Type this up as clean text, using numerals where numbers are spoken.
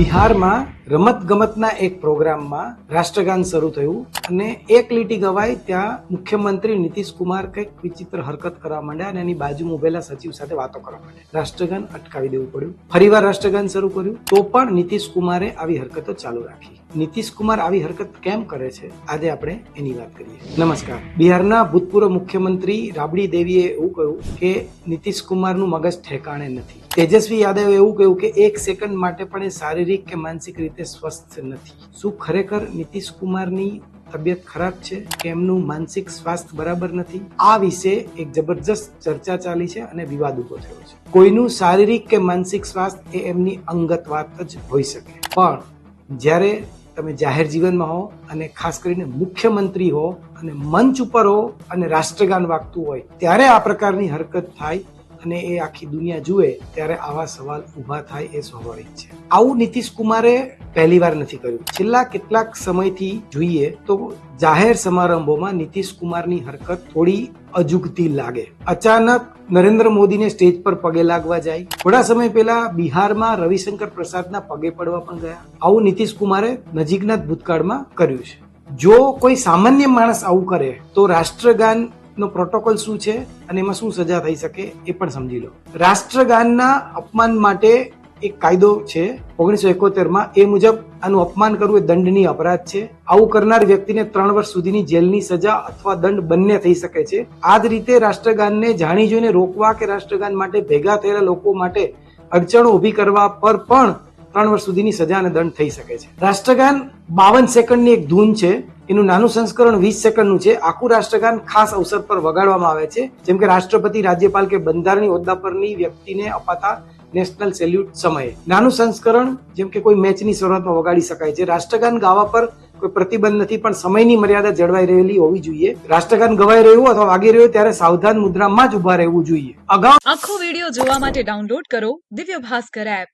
બિહારમાં રમતગમતના એક પ્રોગ્રામમાં રાષ્ટ્રગાન શરૂ થયું અને એક લીટી ગવાઈ ત્યાં મુખ્યમંત્રી નીતિશ કુમાર કંઈક વિચિત્ર હરકત કરવા માંડ્યા અને એની બાજુમાં ઉભેલા સચિવ સાથે વાતો કરવા માંડ્યા. રાષ્ટ્રગાન અટકાવી દેવું પડ્યું. ફરીવાર રાષ્ટ્રગાન શરૂ કર્યું તો પણ નીતિશ કુમારે આવી હરકતો ચાલુ રાખી. નીતિશ કુમાર આવી હરકત કેમ કરે છે આજે આપણે એની વાત કરીએ. નમસ્કાર. બિહારના ભૂતપૂર્વ મુખ્યમંત્રી રાબડી દેવીએ એવું કહ્યું કે નીતિશ કુમારનું મગજ ઠેકાણે નથી. તેજસ્વી યાદવે એવું કહ્યું કે એક સેકન્ડ માટે પણ એ શારીરિક કે માનસિક રીતે સ્વસ્થ નથી. શું ખરેખર નીતિશ કુમારની તબિયત ખરાબ છે કે એમનું માનસિક સ્વાસ્થ્ય બરાબર નથી? આ વિશે એક જબરજસ્ત ચર્ચા ચાલી છે અને વિવાદ ઉભો થયો છે. કોઈનું શારીરિક કે માનસિક સ્વાસ્થ્ય એ એમની અંગત વાત જ હોઈ શકે, પણ જ્યારે તમે જાહેર જીવનમાં હો અને ખાસ કરીને મુખ્યમંત્રી હો અને મંચ ઉપર હો અને રાષ્ટ્રગાન વાગતું હોય ત્યારે આ પ્રકારની હરકત થાય અને એ આખી દુનિયા જુએ ત્યારે આવા સવાલ ઊભા થાય એ સ્વાભાવિક છે. આવું નીતિશ કુમારે પહેલીવાર નથી કર્યું. છેલ્લા કેટલાક સમયથી જોઈએ તો જાહેર સમારંભોમાં નીતિશ કુમારની હરકત થોડી અજુગતી લાગે. અચાનક નરેન્દ્ર મોદીને સ્ટેજ પર પગે લાગવા જાય. થોડા સમય પહેલા બિહારમાં રવિશંકર પ્રસાદના પગે પડવા પણ ગયા. આવું નીતિશ કુમારે નજીકના જ ભૂતકાળમાં કર્યું છે. જો કોઈ સામાન્ય માણસ આવું કરે તો રાષ્ટ્રગાન નો પ્રોટોકોલ શું છે અને એમાં શું સજા થઈ શકે એ પણ સમજી લો. રાષ્ટ્રગાનના અપમાન માટે એક કાયદો છે 1971માં. એ મુજબ આનું અપમાન કરવું એ દંડનીય અપરાધ છે. આવું કરનાર વ્યક્તિને 3 વર્ષ સુધીની જેલની સજા અથવા દંડ બંને થઈ શકે છે. આ જ રીતે રાષ્ટ્રગાનને જાણી જોઈને રોકવા કે રાષ્ટ્રગાન માટે ભેગા થયેલા લોકો માટે અડચણો ઊભી કરવા પર પણ 3 વર્ષ સુધીની સજા અને દંડ થઈ શકે છે. રાષ્ટ્રગાન 52 સેકન્ડની એક ધૂન છે. એનું નાનું સંસ્કરણ 20 સેકન્ડનું છે. આખું રાષ્ટ્રગાન ખાસ અવસર પર વગાડવામાં આવે છે, જેમ કે રાષ્ટ્રપતિ, રાજ્યપાલ કે બંધારણીય હોદ્દા પરની વ્યક્તિને અપાતા નેશનલ સેલ્યુટ સમયે. નાનું સંસ્કરણ જેમ કે કોઈ મેચની શરૂઆતમાં વગાડી શકાય છે. રાષ્ટ્રગાન ગાવા પર કોઈ પ્રતિબંધ નથી, પણ સમયની મર્યાદા જળવાઈ રહેલી હોવી જોઈએ. રાષ્ટ્રગાન ગવાઈ રહ્યું અથવા વાગી રહ્યું ત્યારે સાવધાન મુદ્રામાં જ ઉભા રહેવું જોઈએ. અગાઉ આખો વિડિયો જોવા માટે ડાઉનલોડ કરો દિવ્ય ભાસ્કર એપ.